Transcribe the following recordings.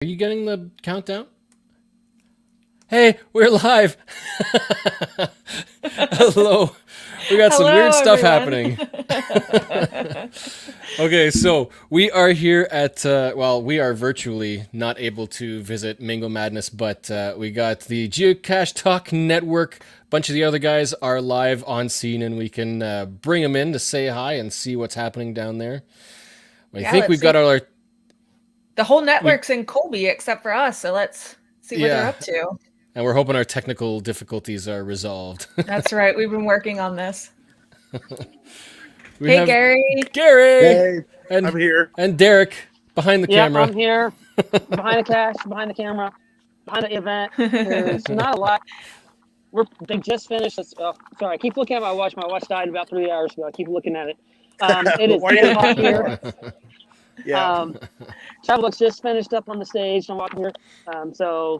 Are you getting the countdown? Hey, we're live. Hello. We got some weird Hello, stuff everyone. happening. Okay, so we are here at, we are virtually not able to visit Mingo Madness, but we got the Geocache Talk Network. A bunch of the other guys are live on scene, and we can bring them in to say hi and see what's happening down there. I Yeah, think let's we've see. got our, The whole we, network's in Colby except for us, so let's see what they're yeah, up to. and we're hoping our technical difficulties are resolved. That's right. We've been working on this. We Hey, have Gary. Gary Hey, and I'm here. and Derek behind the Yep, camera. I'm here, behind the cache, behind the camera, behind the event. There's not a lot. They just finished. Sorry, I keep looking at my watch. My watch died about 3 hours ago. I keep looking at it. It is Why are you 8 o'clock looking at here. the watch? Yeah. Travelbook's just finished up on the stage. I'm walking here. So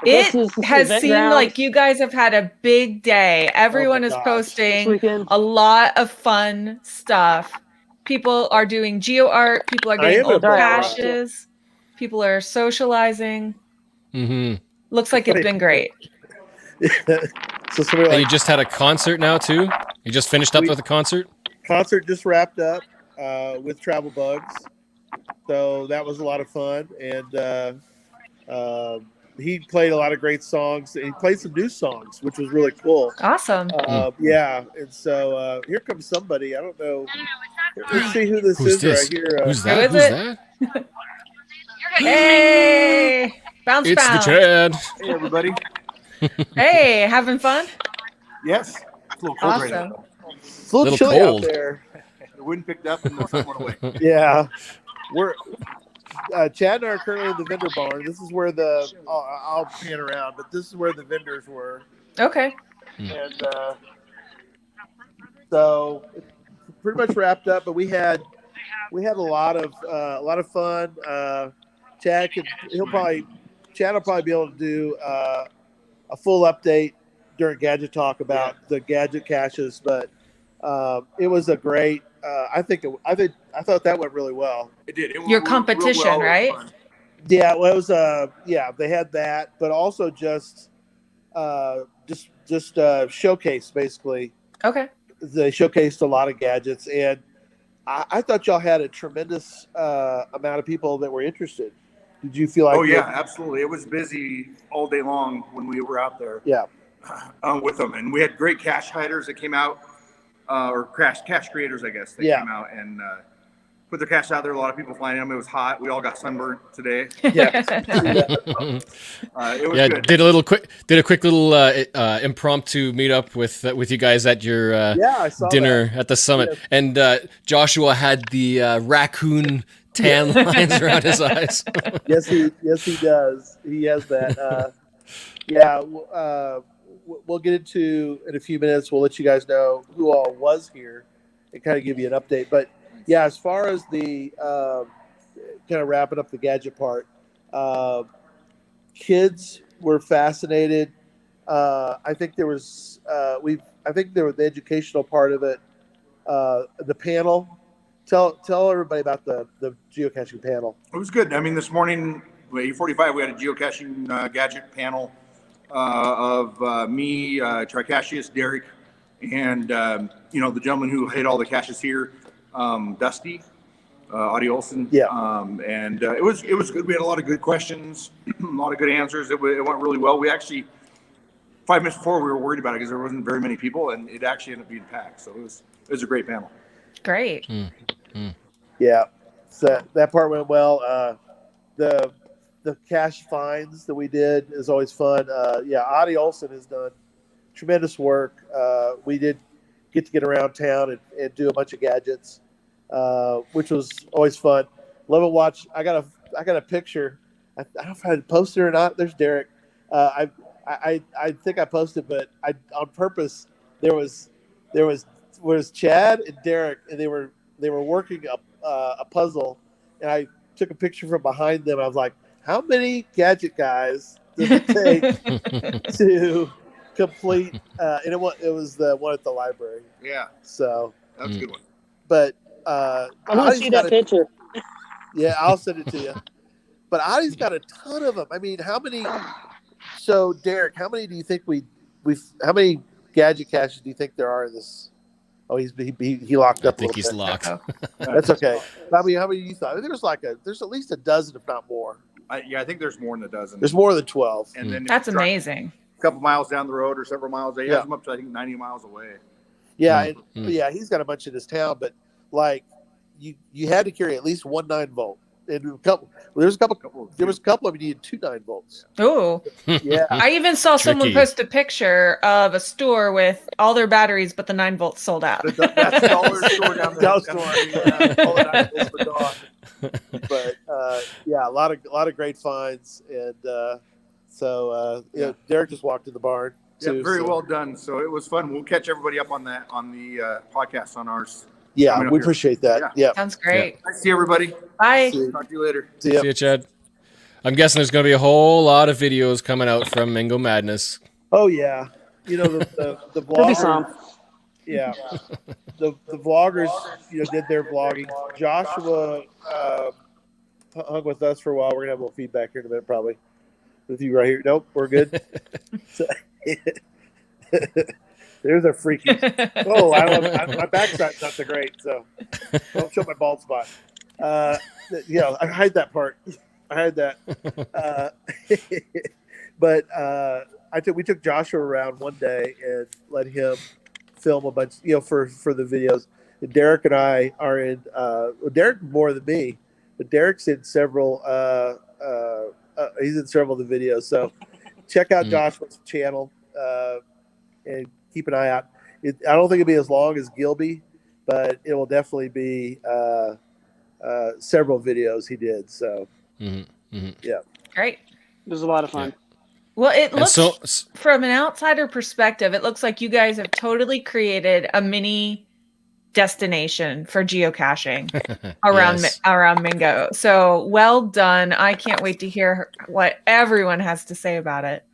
It this is has event seemed grounds like you guys have had a big day. Everyone is gosh. this posting weekend. a lot of fun stuff. People are doing Geoart. People are I getting am old impressed. caches. People are socializing. Mm-hmm. Looks like it's been great. So somebody And you like just had a concert now too? You just finished up We- with a concert? concert just wrapped up with Travel Bugs, so that was a lot of fun. And he played a lot of great songs. He played some new songs, which was really cool. Awesome. Yeah, and so here comes somebody. I don't know. Let's see who this Who's is this? right here. Who's Who that? is Who's it? that? Hey, bounce, It's the bounce. Chad. Hey, everybody. Hey, having fun? Yes. It's a little cold right Awesome. now. It's a little Little chilly cold. out there. The wind picked up and the sun went away. Yeah, we're Chad and I are currently in the vendor barn. This is where I'll pan around, but this is where the vendors were, Okay. and so it's pretty much wrapped up. But we had a lot of fun. Chad will probably be able to do a full update during Gadget Talk about the Gadget Caches, but it was a great. I thought that went really well. It did. It went Your real competition, well. It was right? fun. Yeah, well, it was they had that, but also just showcase basically. Okay. They showcased a lot of gadgets, and I thought y'all had a tremendous amount of people that were interested. Did you feel like? Oh, yeah, absolutely. It was busy all day long when we were out there. Yeah. With them. And we had great cache hiders that came out, or cache creators, I guess, that came out and put their cache out there. A lot of people flying them. It was hot. We all got sunburnt today. Yeah. It was Yeah, good. did a quick little impromptu meetup with you guys at your I saw dinner at the summit, Yes. and Joshua had the raccoon tan lines around his eyes. Yes, he does. He has that. We'll get into in a few minutes. We'll let you guys know who all was here and kind of give you an update. But yeah, as far as the kind of wrapping up the gadget part, kids were fascinated. I think there was the educational part of it. The panel. Tell everybody about the geocaching panel. It was good. I mean, this morning, at 8:45, we had a geocaching gadget panel of me, Tricashius, Derek, and the gentleman who hid all the caches here, Dusty, Audie Olson. Yeah. And it was good. We had a lot of good questions, a lot of good answers. It went really well. We actually 5 minutes before we were worried about it because there wasn't very many people, and it actually ended up being packed. So it was a great panel. Great. Yeah, so that part went well. The cache finds that we did is always fun. Audie Olson has done tremendous work. We did get to get around town and do a bunch of gadgets, which was always fun. Love it. Watch. I got a picture. I don't know if I posted it or not. There's Derek. I think I posted, but on purpose. There was Chad and Derek, and they were working a puzzle, and I took a picture from behind them. I was like, how many gadget guys does it take to complete? And it was the one at the library. Yeah, So that was a good one. But I want to see that picture. Yeah, I'll send it to you. But Adi's got a ton of them. I mean, how many? So, Derek, how many do you think we've? How many gadget caches do you think there are in this? Oh, he locked I up a think little he's bit. locked. That's okay. How many you thought? I think there's at least a dozen, if not more. I think there's more than a dozen. There's more than 12. And then if That's you drive amazing. a couple miles down the road or several miles, he Yeah. has them up to I think 90 miles away. Yeah, yeah, he's got a bunch in his town, but like you had to carry at least one 9-volt. And there was a couple of you needed 2 9-volts. Oh, Yeah. I even saw someone Tricky. post a picture of a store with all their batteries, but the 9-volts sold out. That's the dollar store down there. Dollar store. All the 9-volts were gone. But yeah, a lot of great finds, and Derek just walked in the barn. Yeah, too, very so. well done. So it was fun. We'll catch everybody up on that on the podcast on ours. Yeah, coming up we here. appreciate that. Yeah. Sounds great. Nice to see everybody. Bye. See you. Talk to you later. See ya. See you, Chad. I'm guessing there's going to be a whole lot of videos coming out from Mingo Madness. Oh yeah, you know the There'll be some. vloggers. Yeah, the vloggers did their vlogging. Joshua hung with us for a while. We're gonna have a little feedback here in a minute, probably with you right here. Nope, we're good. There's a freaky. Oh, my backside's not so great, so don't show my bald spot. I hide that part. I had that. But we took Joshua around one day and let him film a bunch, for the videos. And Derek and I are in. Derek more than me, but Derek's in several. He's in several of the videos. So check out Joshua's channel and keep an eye out. I don't think it'll be as long as Gilby, but it will definitely be several videos he did. So. Yeah. Great. It was a lot of fun. Well, it looks so, from an outsider perspective, it looks like you guys have totally created a mini destination for geocaching around Mingo. So well done. I can't wait to hear what everyone has to say about it.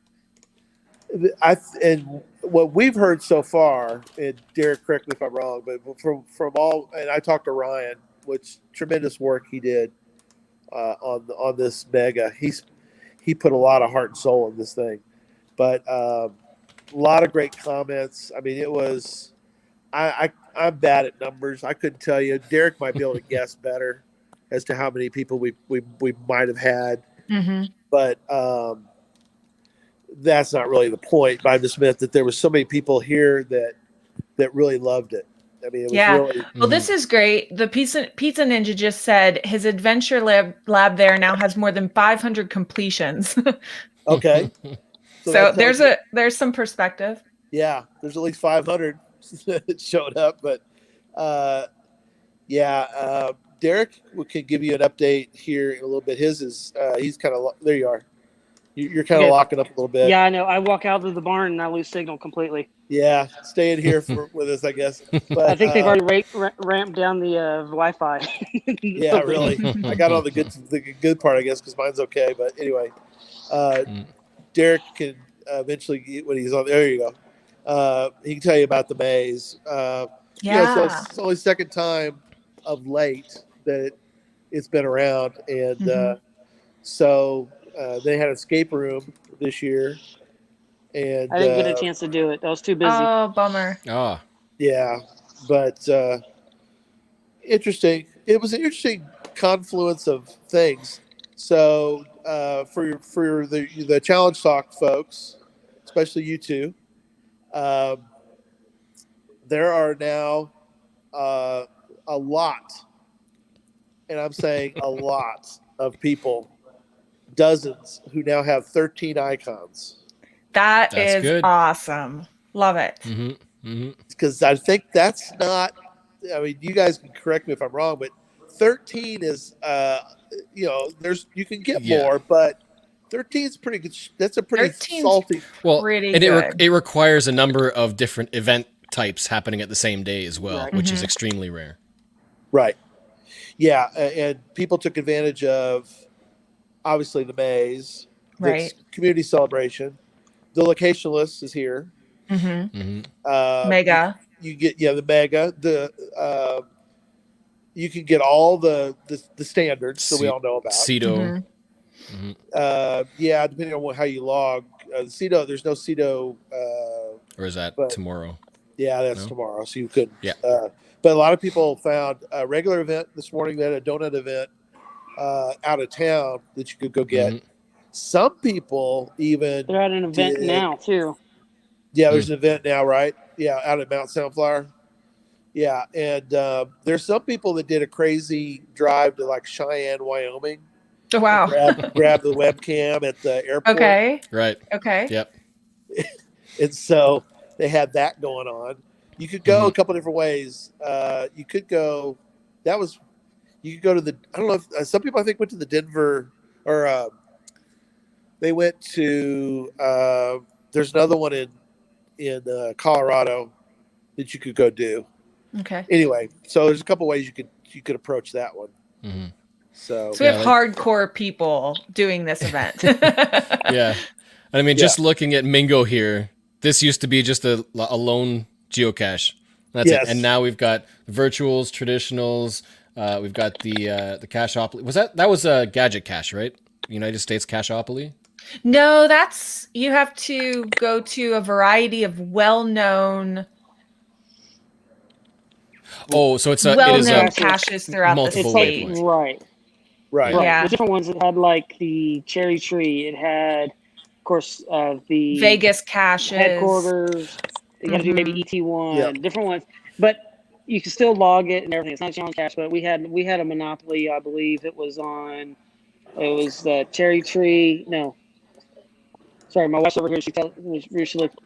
And what we've heard so far, and Derek, correct me if I'm wrong, but from all, and I talked to Ryan, which tremendous work he did on this mega. He put a lot of heart and soul in this thing, but a lot of great comments. I mean, it was. I'm bad at numbers. I couldn't tell you. Derek might be able to guess better as to how many people we might have had, but that's not really the point. But I just meant that there was so many people here that really loved it. I mean, it was really. Well, this is great. The Pizza Ninja just said his adventure lab there now has more than 500 completions. Okay. So there's some perspective. Yeah, there's at least 500 that showed up, but Derek can give you an update here in a little bit. His is he's kind of there. You are. You're kind of locking up a little bit. Yeah, I know. I walk out of the barn and I lose signal completely. Yeah, stay in here with us, I guess. But I think they've already ramped down the Wi-Fi. Yeah, really. I got all the good part, I guess, because mine's okay. But anyway, Derek can eventually get when he's on. There you go. He can tell you about the maze. So it's only second time of late that it's been around, and so. They had an escape room this year, and I didn't get a chance to do it. I was too busy. Oh, bummer. Oh, yeah, but interesting. It was an interesting confluence of things. So for the challenge talk folks, especially you two, there are now a lot, and I'm saying a lot of people. Dozens who now have 13 icons. That's good. Awesome. Love it. Because I think that's not. I mean, you guys can correct me if I'm wrong, but 13 is, you can get more, but 13 is pretty good. That's a pretty salty. Well, pretty and good. it requires a number of different event types happening at the same day as well, Right. which is extremely rare. Right. Yeah, and people took advantage of. Obviously, the maze, the community celebration, the location list is here. Mega. You get the mega. you can get all the standards that we all know about. CETO. Yeah, depending on how you log. The CETO, there's no CETO. Or is that but, tomorrow? Yeah, that's tomorrow. So you couldn't. Yeah. But a lot of people found a regular event this morning. They had a donut event out of town that you could go get. Some people even They're at an event now too. Yeah, there's an event now, right? Yeah, out at Mount Sunflower. Yeah, and there's some people that did a crazy drive to like Cheyenne, Wyoming. Oh, wow. Grab the webcam at the airport. Okay. Right. Okay. Yep. And so they had that going on. You could go a couple different ways. You could go. You could go to the. I don't know if some people I think went to the Denver or they went to. There's another one in Colorado that you could go do. Okay. Anyway, so there's a couple ways you could approach that one. So we have hardcore people doing this event. Yeah. I mean, just looking at Mingo here, this used to be just a lone geocache. That's it. And now we've got virtuals, traditionals. We've got the Cacheopoly. That was a Gadget Cash, right? United States Cacheopoly? No, you have to go to a variety of well-known. Oh, so it's well-known caches throughout the state. Right. Yeah. The different ones that had like the Cherry Tree. It had, of course, the Vegas caches, headquarters. You got to do maybe ET1, different ones, but you can still log it and everything. It's not challenge cache, but we had a monopoly. I believe it was the Cherry Tree. No, sorry, my wife's over here. She looked.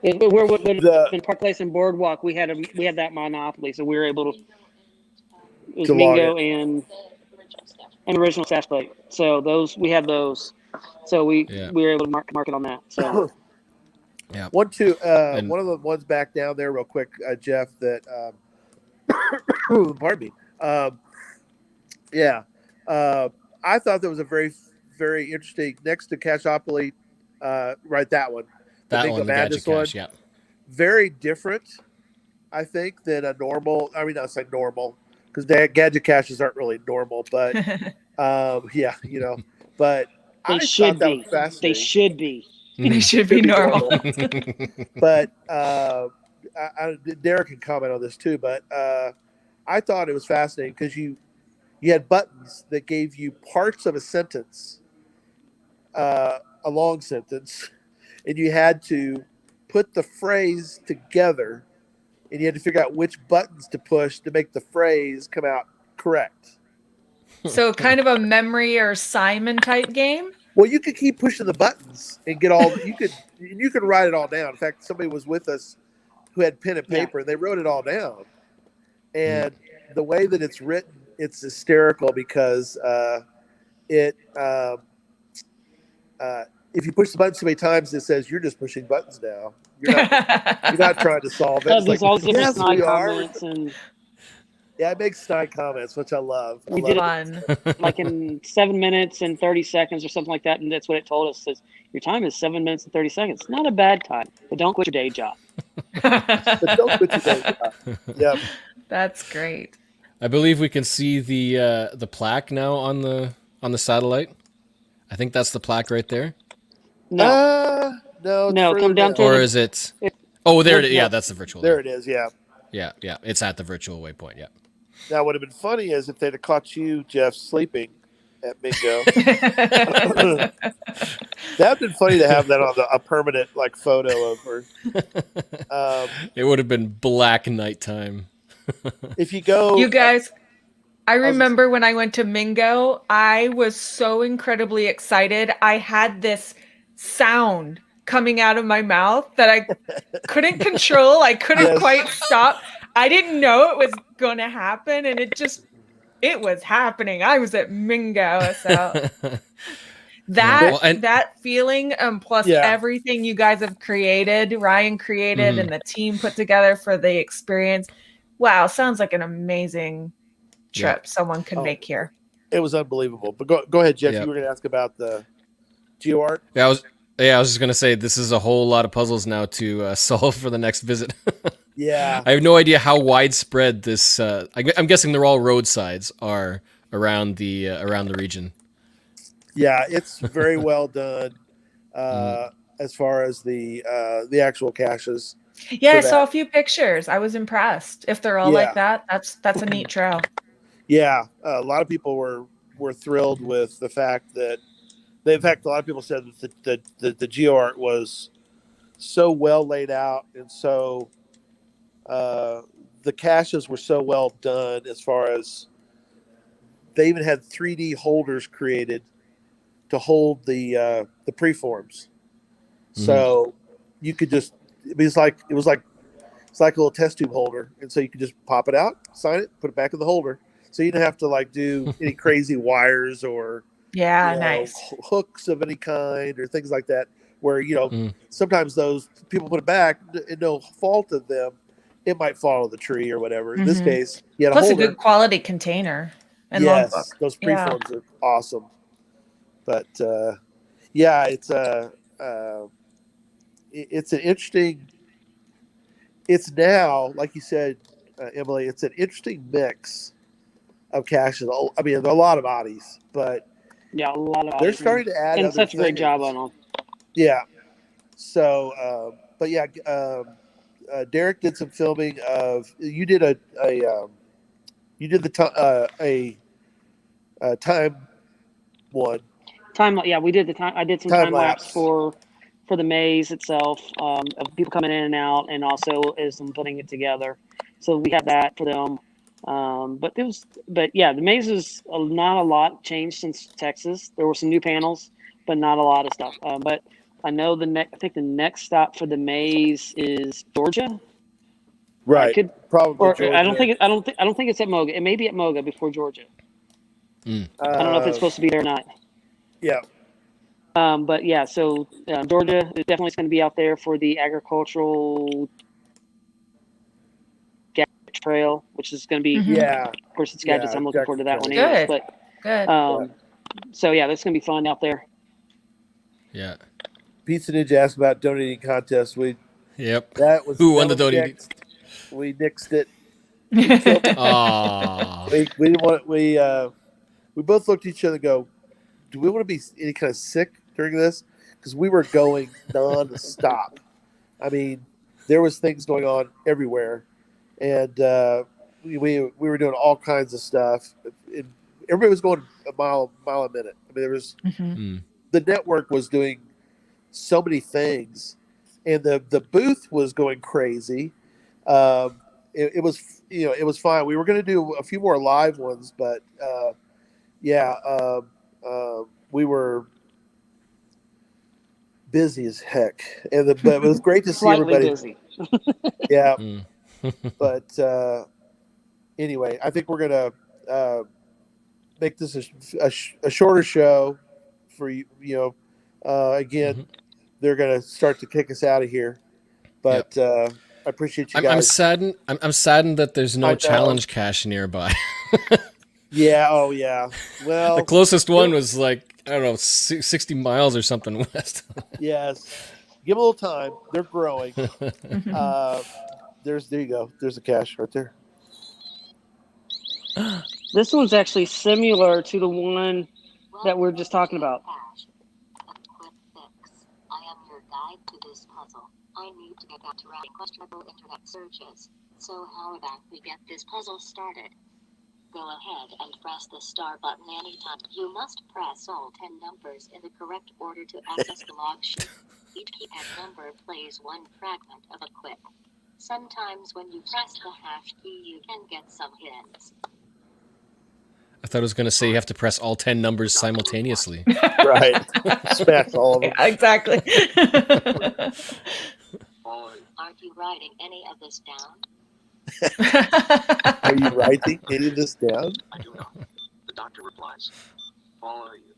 We're in Park Place and Boardwalk. We had that monopoly, so we were able to. It was Mingo and original Sash Plate. So we had those. So we were able to mark it on that. So yeah. One of the ones back down there, real quick, Jeff. That pardon me. I thought that was a very, very interesting. Next to Cacheopoly, right? That one. The Mingo Madness one. Yeah. Very different, I think, than a normal. I mean, not say normal, because Gadget Caches aren't really normal, but but they should be. They should be. They should be normal. But Derek can comment on this too. But I thought it was fascinating because you had buttons that gave you parts of a sentence, a long sentence, and you had to put the phrase together, and you had to figure out which buttons to push to make the phrase come out correct. So kind of a memory or Simon type game? Well, you could keep pushing the buttons and get all you could write it all down. In fact, somebody was with us who had pen and paper, and they wrote it all down. And the way that it's written, it's hysterical because if you push the buttons too many times, it says you're just pushing buttons now. You're not trying to solve it. There's all different comments Yeah, it makes snide comments, which I love. We did it like in 7 minutes and 30 seconds or something like that, and that's what it told us. It says your time is 7 minutes and 30 seconds. Not a bad time, but don't quit your day job. Yeah, that's great. I believe we can see the plaque now on the satellite. I think that's the plaque right there. No, come down to or is it? Oh, there it is. Yeah, that's the virtual. There it is. Yeah. Yeah. It's at the virtual waypoint. Yeah. Now, what would have been funny is if they'd have caught you, Jeff, sleeping at Mingo. That'd been funny to have that on a permanent photo of her. It would have been black nighttime. If you go, you guys. I remember when I went to Mingo, I was so incredibly excited. I had this sound coming out of my mouth that I couldn't control. I couldn't quite stop. I didn't know it was going to happen, and it was happening. I was at Mingo, so that feeling, plus everything you guys have created, Ryan created, and the team put together for the experience. Wow, sounds like an amazing trip someone could make here. It was unbelievable. But go ahead, Jeff. You were going to ask about the Geoart. I was just going to say this is a whole lot of puzzles now to solve for the next visit. Yeah. I have no idea how widespread this. I'm guessing they're all roadsides are around the region. Yeah, it's very well done as far as the actual caches. Yeah, for I saw a that. few pictures. I was impressed. If they're all Yeah. like that, that's a neat trail. Yeah, a lot of people were thrilled with the fact that in fact, a lot of people said that the Geoart was so well laid out, and so the caches were so well done as far as they even had 3D holders created to hold the preforms. So you could just it's like a little test tube holder, and so you could just pop it out, sign it, put it back in the holder. So you didn't have to like do any crazy wires or Yeah, nice. hooks of any kind or things like that. Where sometimes those people put it back, and no fault of them, it might fall to the tree or whatever. In this case, you had Plus a holder. a good quality container and Yes, logbook. those preforms are awesome. But yeah, it's an interesting. It's now, like you said, Emily, it's an interesting mix of caches. I mean, there are a lot of oddies, but Yeah, a lot of they're starting to add and other such a great things. job on them. Yeah. So, but yeah, Derek did some filming of. You did a time one. Yeah, we did the time. I did some time lapse for the maze itself, of people coming in and out, and also as them putting it together. So we had that for them. But yeah, the maze is not a lot changed since Texas. There were some new panels, but not a lot of stuff. But I know I think the next stop for the maze is Georgia. Right. Probably or Georgia. I don't think it's at Moga. It may be at Moga before Georgia. I don't know if it's supposed to be there or not. Yeah. But yeah, so Georgia is definitely going to be out there for the agricultural Gadget Trail, which is going to be, Yeah. Of course, it's Gadgets. I'm looking forward to that one. Good. Anyways, Good. So yeah, that's going to be fun out there. Yeah. Pizza Ninja asked about donating contest. That was who won the donating? We nixed it. Aww. We didn't want we both looked at each other and go, do we want to be any kind of sick during this? Because we were going non-stop. I mean, there was things going on everywhere, and we were doing all kinds of stuff. Everybody was going a mile a minute. I mean, there was the network was doing so many things, and the booth was going crazy. It was it was fine. We were going to do a few more live ones, but we were busy as heck, but it was great to see everybody. Busy. Yeah, but anyway, I think we're gonna make this a shorter show for you. Again, they're gonna start to kick us out of here, but I appreciate you guys. I'm saddened that there's no challenge cache nearby. Yeah. Oh, yeah. Well, the closest one was like, I don't know, 60 miles or something west. Yes. Give them a little time. They're growing. There you go. There's a cache right there. This one's actually similar to the one that we're just talking about. I am your guide to this puzzle. I need to get back to running questionable internet searches. So how about we get this puzzle started? Go ahead and press the star button anytime. You must press all 10 numbers in the correct order to access the log sheet. Each keypad number plays one fragment of a quick. Sometimes when you press the hash key, you can get some hints. I thought I was going to say you have to press all 10 numbers simultaneously. Right. Smash all of them. Yeah, exactly. Aren't you writing any of this down? Are you writing any of this down? I do not. The doctor replies, follow you.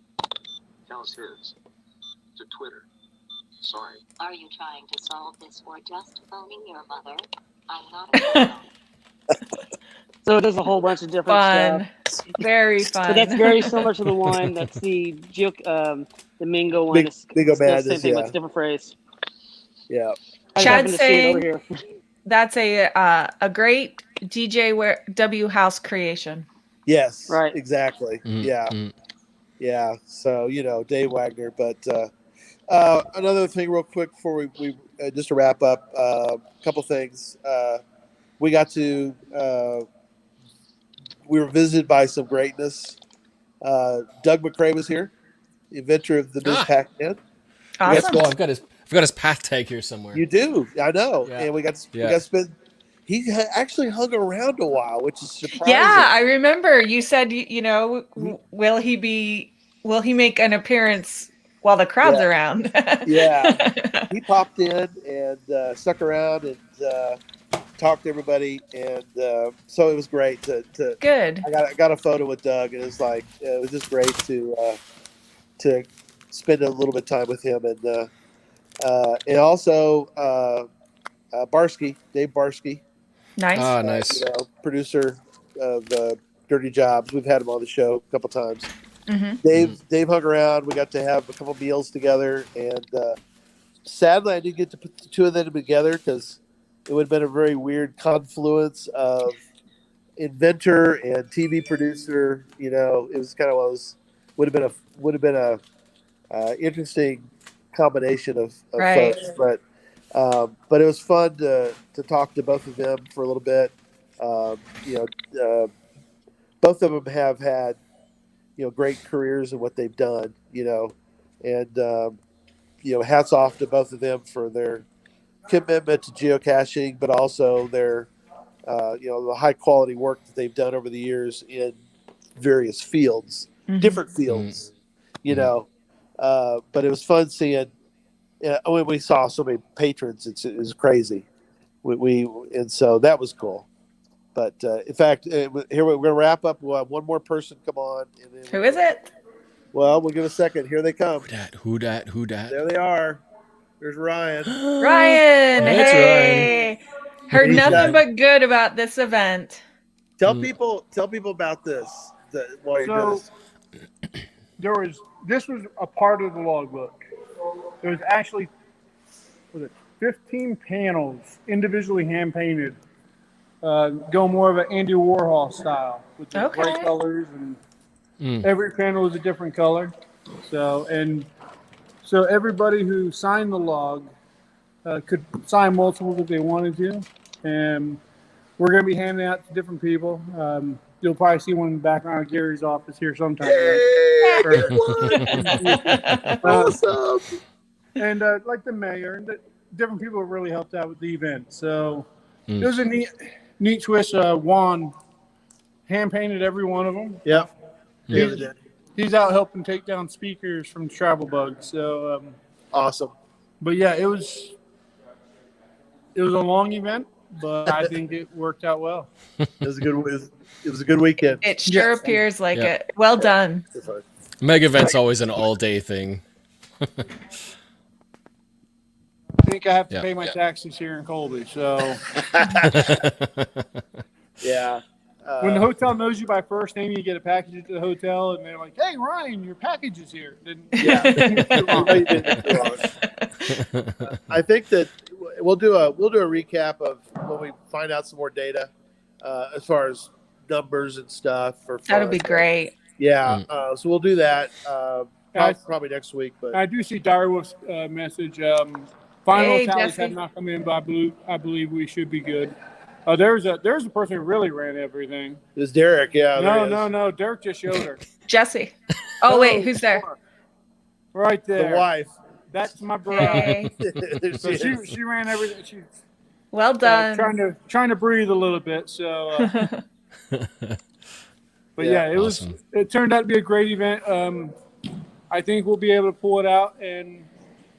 Tell us his. To Twitter. Sorry. Are you trying to solve this or just phoning your mother? I'm not a phone. So there's a whole bunch of different stuff. Very fun. But that's very similar to the one that's the Mingo one. Mingo Madness, same thing, but it's a different phrase. Yeah. Chad's saying, that's a great W house creation. Yes, Right. exactly. Mm, Yeah, mm. yeah. So Dave Wagner. But another thing, real quick, before we just to wrap up, a couple things. We got to we were visited by some greatness. Doug McRae was here, the inventor of the Ms. Ah, Pac-Man. let's Awesome. go. I've got his path tag here somewhere. You do, I know, Yeah. and we got to Yeah. spend. He actually hung around a while, which is surprising. Yeah, I remember you said, will he make an appearance while the crowd's Yeah. around? Yeah. He popped in and stuck around and talked to everybody, and so it was great to Good. I got a photo with Doug, and it was just great to spend a little bit of time with him, and also Dave Barsky, Nice. Ah, nice. producer of Dirty Jobs. We've had him on the show a couple times. Hmm. Dave hung around. We got to have a couple meals together, and sadly, I didn't get to put the two of them together because it would have been a very weird confluence of inventor and TV producer. It was kind of one of those would have been a interesting combination of Right. folks, but it was fun to talk to both of them for a little bit. Both of them have had great careers in what they've done. And hats off to both of them for their commitment to geocaching, but also their the high quality work that they've done over the years in various fields, Mhm. different fields. But it was fun seeing. When we saw so many patrons, it was crazy. And so that was cool. But in fact, here we're going to wrap up. We'll have one more person come on. And then Who is it? Well, we'll give a second. Here they come. Who dat? There they are. There's Ryan. Ryan. That's Hey. Heard He's nothing got- but good about this event. Tell people about this. While you're doing this. This was a part of the logbook. There was actually 15 panels individually hand painted, go more of an Andy Warhol style with the Okay. bright colors, and every panel was a different color. So everybody who signed the log could sign multiples if they wanted to, and we're going to be handing out to different people. You'll probably see one in the background of Gary's office here sometime. Right? Awesome. And like the mayor and different people have really helped out with the event. So it was a neat twist. Juan hand painted every one of them. Yep. He's out helping take down speakers from Travel Bug. So Awesome. but yeah, it was a long event, but I think it worked out well. It was a good weekend. It sure appears like it. Well done. Mega event's always an all-day thing. I think I have to pay my taxes here in Colby. So Yeah. when the hotel knows you by first name, you get a package to the hotel, and they're like, "Hey, Ryan, your package is here." Then I think that we'll do a recap of when we find out some more data as far as numbers and stuff. That'll be great. Yeah. So we'll do that probably next week. But I do see Direwolf's message. Final Hey, tallies Jesse. have not come in, but I believe we should be good. There's a person who really ran everything. it was Derek. Yeah. there he is. No. Derek just showed her Jesse. Oh, wait, who's there? right there. The wife. That's my bride. Hey. There So she is. she ran everything. She's Well done. trying to breathe a little bit. So, but yeah, Awesome. it turned out to be a great event. I think we'll be able to pull it out and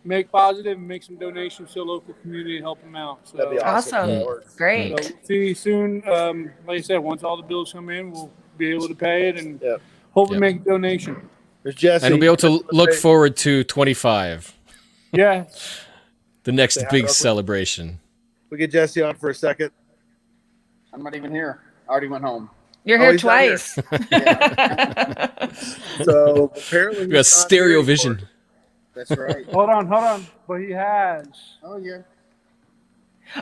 make positive and make some donations to the local community and help them out. So, That'd be awesome. Awesome. That works. Great. so we'll see you soon. Like I said, once all the bills come in, we'll be able to pay it and Yep. hopefully Yep. make a donation. There's Jesse. And we'll be able to look forward to 25, Yeah. the next Say hi big real quick. celebration. We get Jesse on for a second. I'm not even here. I already went home. You're Oh, here he's not here. twice. So apparently We got stereo vision. That's right. Hold on. But he has. Oh yeah.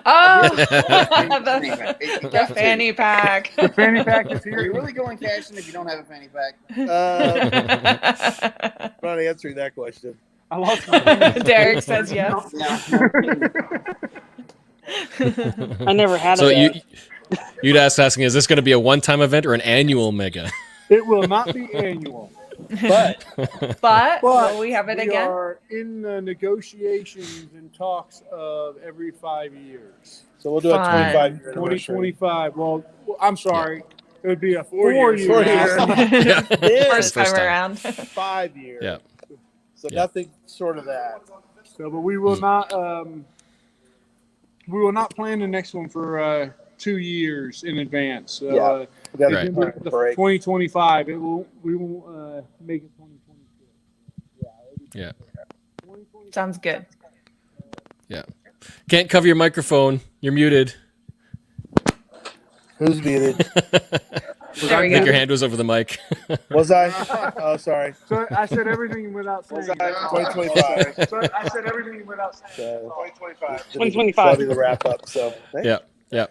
Oh, Fanny the, pack. You the got to. fanny pack. The fanny pack is Are here. you really going cashing if you don't have a fanny pack? I'm not answering that question. I lost my fanny Derek says yes. No. I never had So it. you'd asking, is this going to be a one-time event or an annual mega? It will not be annual, but But will we have it we again? are in the negotiations and talks of every 5 years. So we'll do a Fun. 25 year anniversary. 2025. Well, I'm sorry. It would be a 4 years. 4 4 year. years. Then First time First time. around. 5 years. Yeah. So Yeah. nothing short of that. So, but we will not. We will not plan the next one for 2 years in advance. So, Yeah. We got Right. a break. 2025. It will. We will make it 2026. Yeah. Sounds good. Yeah. Can't cover your microphone. You're muted. Who's muted? There we I think your go. hand was over the mic. Was I? Oh, sorry. So I said everything without saying. 2025. So I said everything without saying. 2025. 2025. That'll be the wrap up. So Yeah. Yeah.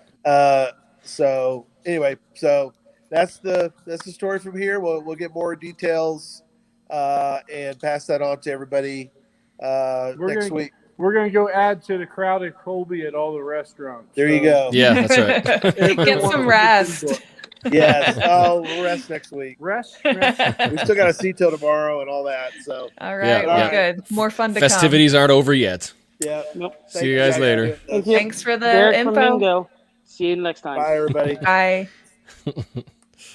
So anyway, so that's the story from here. We'll get more details and pass that on to everybody next week. We're gonna go add to the crowded Colby at all the restaurants. There you go. Yeah, that's right. Get some rest. Yes. Oh, we'll rest next week. Rest. We still got to see till tomorrow and all that. So All right, Yeah, well, yeah. good. More fun to Festivities aren't over yet. yeah. Nope. Thank See you guys later. Thank come. Thanks for the Derek from info. Mingo. See you next time. Bye, everybody. Bye.